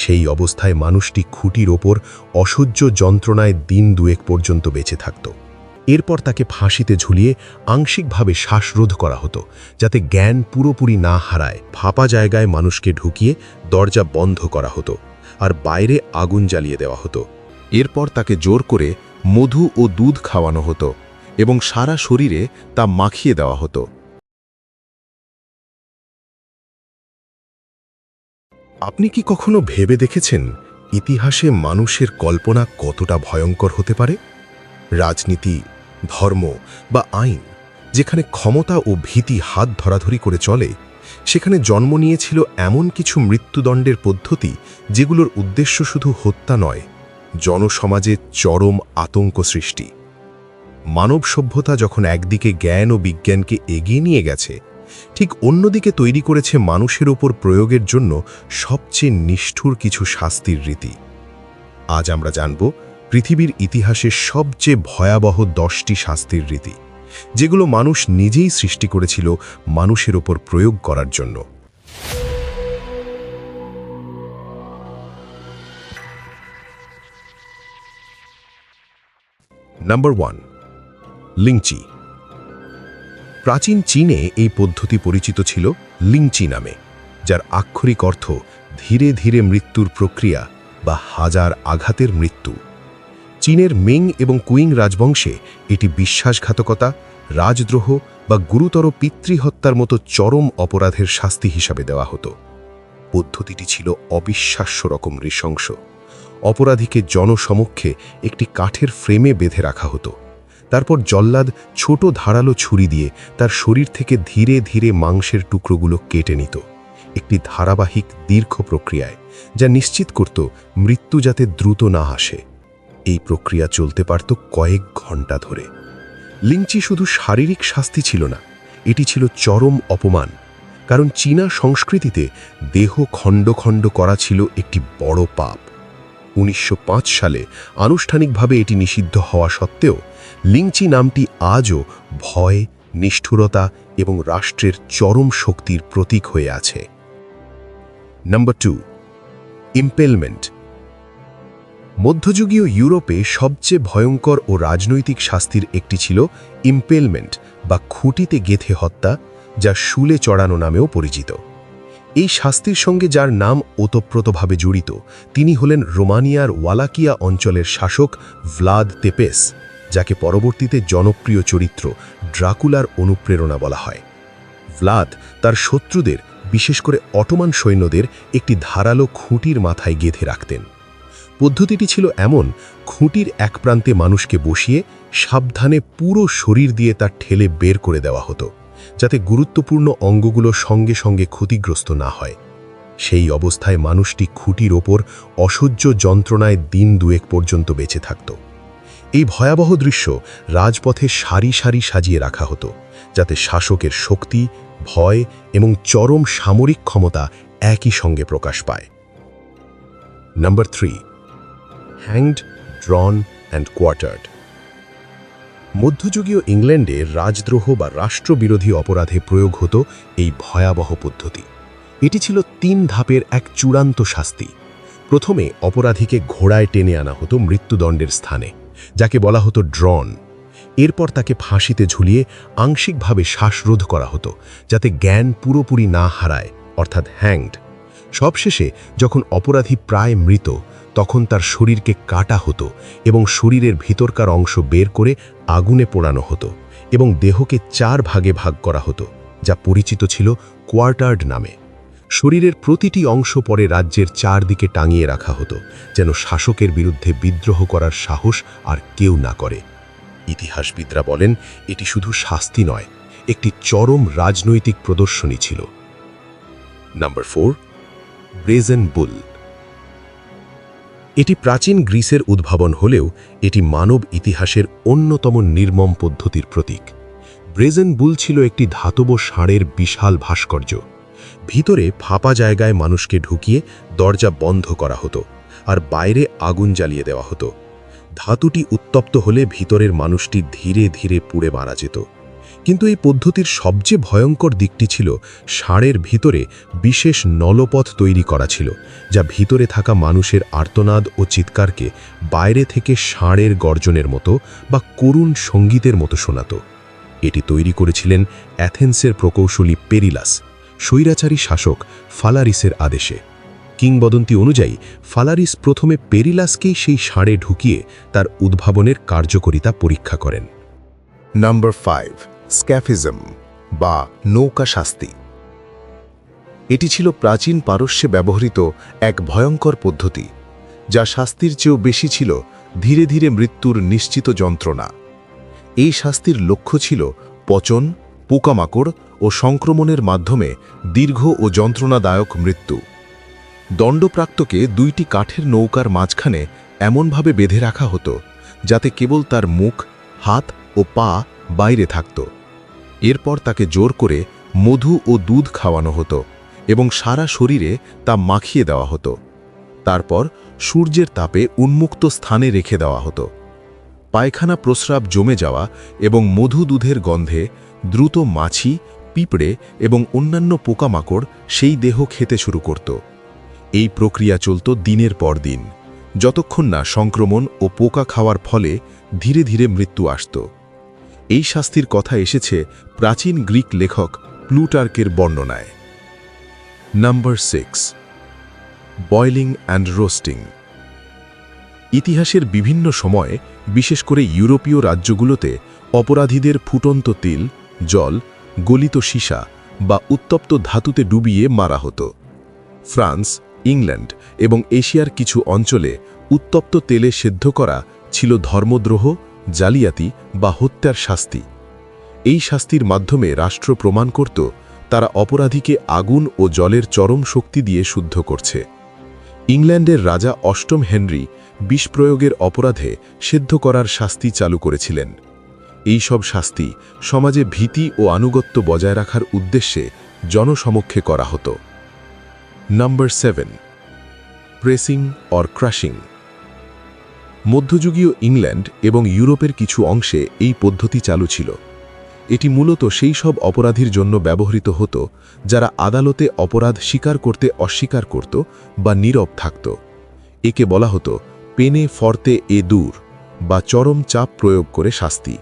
সেই অবস্থায় মানুষটি খুঁটির ওপর অসহ্য যন্ত্রণায় দিন দুয়েক পর্যন্ত বেঁচে থাকত। এরপর তাকে ফাঁসিতে ঝুলিয়ে আংশিকভাবে শ্বাসরোধ করা হতো, যাতে জ্ঞান পুরোপুরি না হারায়। ফাঁপা জায়গায় মানুষকে ঢুকিয়ে দরজা বন্ধ করা হতো আর বাইরে আগুন জ্বালিয়ে দেওয়া হতো। এরপর তাকে জোর করে মধু ও দুধ খাওয়ানো হতো এবং সারা শরীরে তা মাখিয়ে দেওয়া হতো। আপনি কি কখনো ভেবে দেখেছেন ইতিহাসে মানুষের কল্পনা কতটা ভয়ঙ্কর হতে পারে? রাজনীতি, ধর্ম বা আইন যেখানে ক্ষমতা ও ভীতি হাত ধরাধরি করে চলে, সেখানে জন্ম নিয়েছিল এমন কিছু মৃত্যুদণ্ডের পদ্ধতি যেগুলোর উদ্দেশ্য শুধু হত্যা নয়, জনসমাজে চরম আতঙ্ক সৃষ্টি। মানব সভ্যতা যখন একদিকে জ্ঞান ও বিজ্ঞানকে এগিয়ে নিয়ে গেছে, ঠিক অন্যদিকে তৈরি করেছে মানুষের ওপর প্রয়োগের জন্য সবচেয়ে নিষ্ঠুর কিছু শাস্তির রীতি। আজ আমরা জানব পৃথিবীর ইতিহাসের সবচেয়ে ভয়াবহ 10টি শাস্তির রীতি, যেগুলো মানুষ নিজেই সৃষ্টি করেছিল মানুষের ওপর প্রয়োগ করার জন্য। নাম্বার 1, লিংচি। প্রাচীন চীনে এই পদ্ধতি পরিচিত ছিল লিংচি নামে, যার আক্ষরিক অর্থ ধীরে ধীরে মৃত্যুর প্রক্রিয়া বা হাজার আঘাতের মৃত্যু। চীনের মিং এবং কুইং রাজবংশে এটি বিশ্বাসঘাতকতা, রাজদ্রোহ বা গুরুতর পিতৃহত্যার মতো চরম অপরাধের শাস্তি হিসাবে দেওয়া হতো। পদ্ধতিটি ছিল অবিশ্বাস্য রকম নৃশংস। অপরাধীকে জনসমক্ষে একটি কাঠের ফ্রেমে বেঁধে রাখা হতো। তারপর জল্লাদ ছোট ধারালো ছুরি দিয়ে তার শরীর থেকে ধীরে ধীরে মাংসের টুকরোগুলো কেটে নিত, একটি ধারাবাহিক দীর্ঘ প্রক্রিয়ায়, যা নিশ্চিত করত মৃত্যু যাতে দ্রুত না আসে। এই প্রক্রিয়া চলতে পারত কয়েক ঘন্টা ধরে। লিংচি শুধু শারীরিক শাস্তি ছিল না, এটি ছিল চরম অপমান, কারণ চীনা সংস্কৃতিতে দেহ খণ্ড খণ্ড করা ছিল একটি বড় পাপ। 1905 সালে আনুষ্ঠানিকভাবে এটি নিষিদ্ধ হওয়া সত্ত্বেও লিংচি নামটি আজও ভয়, নিষ্ঠুরতা এবং রাষ্ট্রের চরম শক্তির প্রতীক হয়ে আছে। নাম্বার 2, ইম্পেলমেন্ট। মধ্যযুগীয় ইউরোপে সবচেয়ে ভয়ঙ্কর ও রাজনৈতিক শাস্তির একটি ছিল ইম্পেলমেন্ট বা খুঁটিতে গেঁথে হত্যা, যা শুলে চড়ানো নামেও পরিচিত। এই শাস্তির সঙ্গে যার নাম ওতপ্রোতভাবে জড়িত, তিনি হলেন রোমানিয়ার ওয়ালাকিয়া অঞ্চলের শাসক ভ্লাদ তেপেস, যাকে পরবর্তীতে জনপ্রিয় চরিত্র ড্রাকুলার অনুপ্রেরণা বলা হয়। ভ্লাদ তার শত্রুদের, বিশেষ করে অটোমান সৈন্যদের একটি ধারালো খুঁটির মাথায় গেঁথে রাখতেন। পদ্ধতিটি ছিল এমন, খুঁটির এক প্রান্তে মানুষকে বসিয়ে সাবধানে পুরো শরীর দিয়ে তার ঠেলে বের করে দেওয়া হতো, যাতে গুরুত্বপূর্ণ অঙ্গগুলো সঙ্গে সঙ্গে ক্ষতিগ্রস্ত না হয়। সেই অবস্থায় মানুষটি খুঁটির ওপর অসহ্য যন্ত্রণায় দিন দুয়েক পর্যন্ত বেঁচে থাকত। এই ভয়াবহ দৃশ্য রাজপথে সারি সারি সাজিয়ে রাখা হতো, যাতে শাসকের শক্তি, ভয় এবং চরম সামরিক ক্ষমতা একই সঙ্গে প্রকাশ পায়। Number 3, hanged, drawn and quartered. মধ্যযুগীয় ইংল্যান্ডে রাজদ্রোহ বা রাষ্ট্রবিরোধী অপরাধে প্রয়োগ হতো এই ভয়াবহ পদ্ধতি। এটি ছিল 3 ধাপের এক চূড়ান্ত শাস্তি। প্রথমে অপরাধীকে ঘোড়ায় টেনে আনা হতো মৃত্যুদণ্ডের স্থানে, যাকে বলা হতো ড্রন। এরপর তাকে ফাঁসিতে ঝুলিয়ে আংশিকভাবে শ্বাসরোধ করা হতো, যাতে জ্ঞান পুরোপুরি না হারায়, অর্থাৎ হ্যাংড। সবশেষে যখন অপরাধী প্রায় মৃত, তখন তার শরীরকে কাটা হতো এবং শরীরের ভিতরকার অংশ বের করে আগুনে পোড়ানো হতো এবং দেহকে 4 ভাগে ভাগ করা হতো, যা পরিচিত ছিল কোয়ার্টার্ড নামে। শরীরের প্রতিটি অংশ পরে রাজ্যের 4 দিকে টাঙিয়ে রাখা হতো, যেন শাসকের বিরুদ্ধে বিদ্রোহ করার সাহস আর কেউ না করে। ইতিহাসবিদরা বলেন, এটি শুধু শাস্তি নয়, একটি চরম রাজনৈতিক প্রদর্শনী ছিল। নাম্বার 4, ব্রেজেন বুল। এটি প্রাচীন গ্রিসের উদ্ভাবন হলেও এটি মানব ইতিহাসের অন্যতম নির্মম পদ্ধতির প্রতীক। ব্রেজেন বুল ছিল একটি ধাতব ষাঁড়ের বিশাল ভাস্কর্য। ভিতরে ফাঁপা জায়গায় মানুষকে ঢুকিয়ে দরজা বন্ধ করা হতো আর বাইরে আগুন জ্বালিয়ে দেওয়া হতো। ধাতুটি উত্তপ্ত হলে ভিতরের মানুষটি ধীরে ধীরে পুড়ে মারা যেত। কিন্তু এই পদ্ধতির সবচেয়ে ভয়ঙ্কর দিকটি ছিল ষাঁড়ের ভিতরে বিশেষ নলপথ তৈরি করা ছিল, যা ভিতরে থাকা মানুষের আর্তনাদ ও চিৎকারকে বাইরে থেকে ষাঁড়ের গর্জনের মতো বা করুণ সঙ্গীতের মতো শোনাত। এটি তৈরি করেছিলেন অ্যাথেন্সের প্রকৌশলী পেরিলাস, স্বৈরাচারী শাসক ফালারিসের আদেশে। কিংবদন্তি অনুযায়ী ফালারিস প্রথমে পেরিলাসকেই সেই ষাঁড়ে ঢুকিয়ে তার উদ্ভাবনের কার্যকারিতা পরীক্ষা করেন। নাম্বার 5, স্ক্যাফিজম বা নৌকা শাস্তি। এটি ছিল প্রাচীন পারস্যে ব্যবহৃত এক ভয়ঙ্কর পদ্ধতি, যা শাস্তির চেয়েও বেশি ছিল ধীরে ধীরে মৃত্যুর নিশ্চিত যন্ত্রণা। এই শাস্তির লক্ষ্য ছিল পচন, পোকামাকড় ও সংক্রমণের মাধ্যমে দীর্ঘ ও যন্ত্রণাদায়ক মৃত্যু। দণ্ডপ্রাপ্তকে 2টি কাঠের নৌকার মাঝখানে এমনভাবে বেঁধে রাখা হতো যাতে কেবল তার মুখ, হাত ও পা বাইরে থাকত। এরপর তাকে জোর করে মধু ও দুধ খাওয়ানো হতো এবং সারা শরীরে তা মাখিয়ে দেওয়া হতো। তারপর সূর্যের তাপে উন্মুক্ত স্থানে রেখে দেওয়া হতো। পায়খানা প্রস্রাব জমে যাওয়া এবং মধু দুধের গন্ধে দ্রুত মাছি, পিঁপড়ে এবং অন্যান্য পোকামাকড় সেই দেহ খেতে শুরু করত। এই প্রক্রিয়া চলত দিনের পর দিন, যতক্ষণ না সংক্রমণ ও পোকা খাওয়ার ফলে ধীরে ধীরে মৃত্যু আসত। এই শাস্তির কথা এসেছে প্রাচীন গ্রিক লেখক প্লুটার্কের বর্ণনায়। Number 6, boiling and roasting. ইতিহাসের বিভিন্ন সময়ে, বিশেষ করে ইউরোপীয় রাজ্যগুলোতে, অপরাধীদের ফুটন্ত তেল, জল, গলিত সীসা বা উত্তপ্ত ধাতুতে ডুবিয়ে মারা হতো। ফ্রান্স, ইংল্যান্ড এবং এশিয়ার কিছু অঞ্চলে উত্তপ্ত তেলে সেদ্ধ করা ছিল ধর্মদ্রোহ, জালিয়াতি বা হত্যার শাস্তি। এই শাস্তির মাধ্যমে রাষ্ট্র প্রমাণ করত তারা অপরাধীকে আগুন ও জলের চরম শক্তি দিয়ে শুদ্ধ করছে। ইংল্যান্ডের রাজা অষ্টম হেনরি বিষ প্রয়োগের অপরাধে সেদ্ধ করার শাস্তি চালু করেছিলেন। এই সব শাস্তি সমাজে ভীতি ও আনুগত্য বজায় রাখার উদ্দেশ্যে জনসমক্ষে করা হতো। Number 7, pressing or crushing. মধ্যযুগীয় ইংল্যান্ড এবং ইউরোপের কিছু অংশে এই পদ্ধতি চালু ছিল। এটি মূলত সেই সব অপরাধীর জন্য ব্যবহৃত হতো যারা আদালতে অপরাধ স্বীকার করতে অস্বীকার করত বা নীরব থাকত। একে বলা হতো পেনে ফর্তে এ দূর বা চরম চাপ প্রয়োগ করে শাস্তি।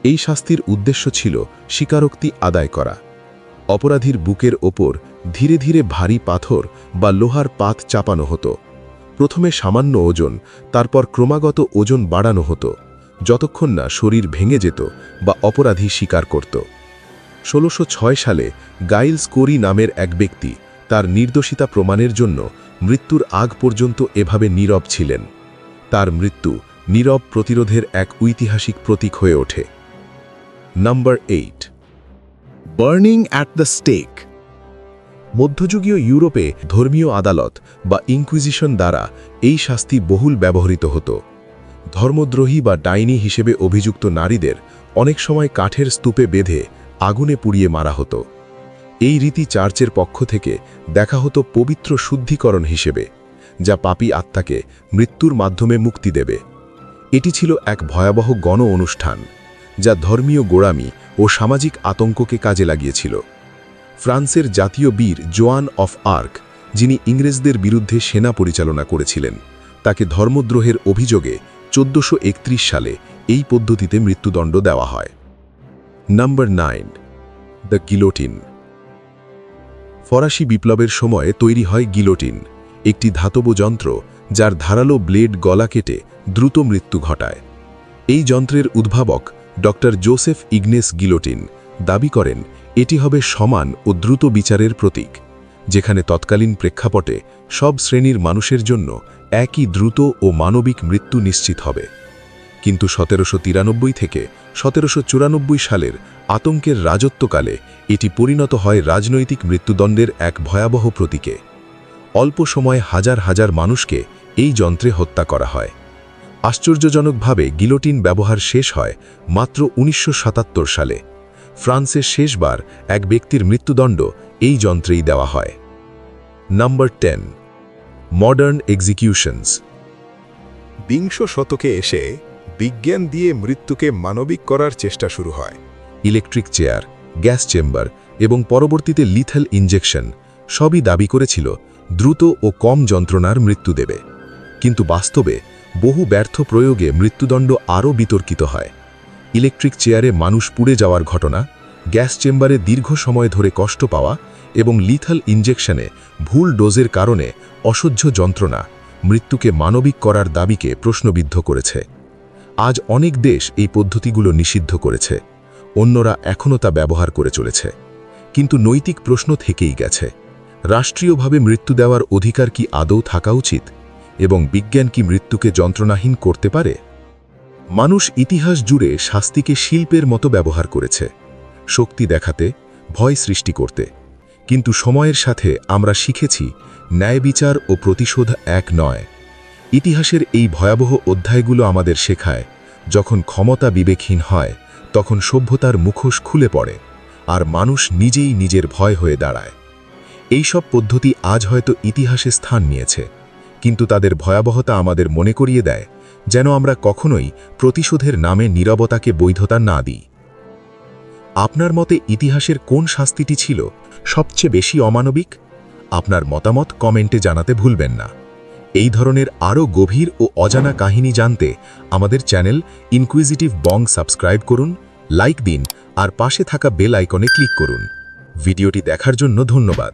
এই শাস্তির উদ্দেশ্য ছিল স্বীকারোক্তি আদায় করা। অপরাধীর বুকের ওপর ধীরে ধীরে ভারী পাথর বা লোহার পাত চাপানো হতো। প্রথমে সামান্য ওজন, তারপর ক্রমাগত ওজন বাড়ানো হতো, যতক্ষণ না শরীর ভেঙে যেত বা অপরাধী স্বীকার করত। 1606 সালে গাইলস কোরি নামের এক ব্যক্তি তার নির্দোষিতা প্রমাণের জন্য মৃত্যুর আগ পর্যন্ত এভাবে নীরব ছিলেন। তার মৃত্যু নীরব প্রতিরোধের এক ঐতিহাসিক প্রতীক হয়ে ওঠে। Number 8, burning at the stake. মধ্যযুগীয় ইউরোপে ধর্মীয় আদালত বা ইনকুইজিশন দ্বারা এই শাস্তি বহুল ব্যবহৃত হতো। ধর্মদ্রোহী বা ডাইনি হিসেবে অভিযুক্ত নারীদের অনেক সময় কাঠের স্তূপে বেঁধে আগুনে পুড়িয়ে মারা হতো। এই রীতি চার্চের পক্ষ থেকে দেখা হতো পবিত্র শুদ্ধিকরণ হিসেবে, যা পাপী আত্মাকে মৃত্যুর মাধ্যমে মুক্তি দেবে। এটি ছিল এক ভয়াবহ গণ অনুষ্ঠান, যা ধর্মীয় গোঁড়ামি ও সামাজিক আতঙ্ককে কাজে লাগিয়েছিল। ফ্রান্সের জাতীয় বীর জোয়ান অফ আর্ক, যিনি ইংরেজদের বিরুদ্ধে সেনা পরিচালনা করেছিলেন, তাকে ধর্মদ্রোহের অভিযোগে 1431 সালে এই পদ্ধতিতে মৃত্যুদণ্ড দেওয়া হয়। Number 9, the guillotine. ফরাসি বিপ্লবের সময় তৈরি হয় গিলোটিন, একটি ধাতব যন্ত্র যার ধারালো ব্লেড গলা কেটে দ্রুত মৃত্যু ঘটায়। এই যন্ত্রের উদ্ভাবক ডক্টর জোসেফ ইগনেস গিলোটিন দাবি করেন এটি হবে সমান ও দ্রুত বিচারের প্রতীক, যেখানে তৎকালীন প্রেক্ষাপটে সব শ্রেণীর মানুষের জন্য একই দ্রুত ও মানবিক মৃত্যু নিশ্চিত হবে। কিন্তু 1793 থেকে 1794 সালের আতঙ্কের রাজত্বকালে এটি পরিণত হয় রাজনৈতিক মৃত্যুদণ্ডের এক ভয়াবহ প্রতীকে। অল্প সময়ে হাজার হাজার মানুষকে এই যন্ত্রে হত্যা করা হয়। আশ্চর্যজনকভাবে গিলোটিন ব্যবহার শেষ হয় মাত্র 1977 সালে। ফ্রান্সে শেষবার এক ব্যক্তির মৃত্যুদণ্ড এই যন্ত্রেই দেওয়া হয়। Number 10, modern executions. বিংশ শতকে এসে বিজ্ঞান দিয়ে মৃত্যুকে মানবিক করার চেষ্টা শুরু হয়। ইলেকট্রিক চেয়ার, গ্যাস চেম্বার এবং পরবর্তীতে লিথেল ইনজেকশন সবই দাবি করেছিল দ্রুত ও কম যন্ত্রণার মৃত্যু দেবে। কিন্তু বাস্তবে বহু ব্যর্থ প্রয়োগে মৃত্যুদণ্ড আরও বিতর্কিত হয়। ইলেকট্রিক চেয়ারে মানুষ পুড়ে যাওয়ার ঘটনা, গ্যাস চেম্বারে দীর্ঘ সময় ধরে কষ্ট পাওয়া এবং লিথাল ইনজেকশনে ভুল ডোজের কারণে অসহ্য যন্ত্রণা মৃত্যুকে মানবিক করার দাবিকে প্রশ্নবিদ্ধ করেছে। আজ অনেক দেশ এই পদ্ধতিগুলো নিষিদ্ধ করেছে, অন্যরা এখনও তা ব্যবহার করে চলেছে। কিন্তু নৈতিক প্রশ্ন থেকেই গেছে, রাষ্ট্রীয়ভাবে মৃত্যু দেওয়ার অধিকার কি আদৌ থাকা উচিত, এবং বিজ্ঞান কি মৃত্যুকে যন্ত্রণাহীন করতে পারে? মানুষ ইতিহাস জুড়ে শাস্তিকে শিল্পের মতো ব্যবহার করেছে, শক্তি দেখাতে, ভয় সৃষ্টি করতে। কিন্তু সময়ের সাথে আমরা শিখেছি ন্যায় বিচার ও প্রতিশোধ এক নয়। ইতিহাসের এই ভয়াবহ অধ্যায়গুলো আমাদের শেখায়, যখন ক্ষমতা বিবেকহীন হয় তখন সভ্যতার মুখোশ খুলে পড়ে, আর মানুষ নিজেই নিজের ভয় হয়ে দাঁড়ায়। এই সব পদ্ধতি আজ হয়তো ইতিহাসে স্থান নিয়েছে, কিন্তু তাদের ভয়াবহতা আমাদের মনে করিয়ে দেয় যেন আমরা কখনোই প্রতিশোধের নামে নীরবতাকে বৈধতা না দিই। আপনার মতে ইতিহাসের কোন শাস্তিটি ছিল সবচেয়ে বেশি অমানবিক? আপনার মতামত কমেন্টে জানাতে ভুলবেন না। এই ধরনের আরও গভীর ও অজানা কাহিনী জানতে আমাদের চ্যানেল ইনকুইজিটিভ বং সাবস্ক্রাইব করুন, লাইক দিন আর পাশে থাকা বেল আইকনে ক্লিক করুন। ভিডিওটি দেখার জন্য ধন্যবাদ।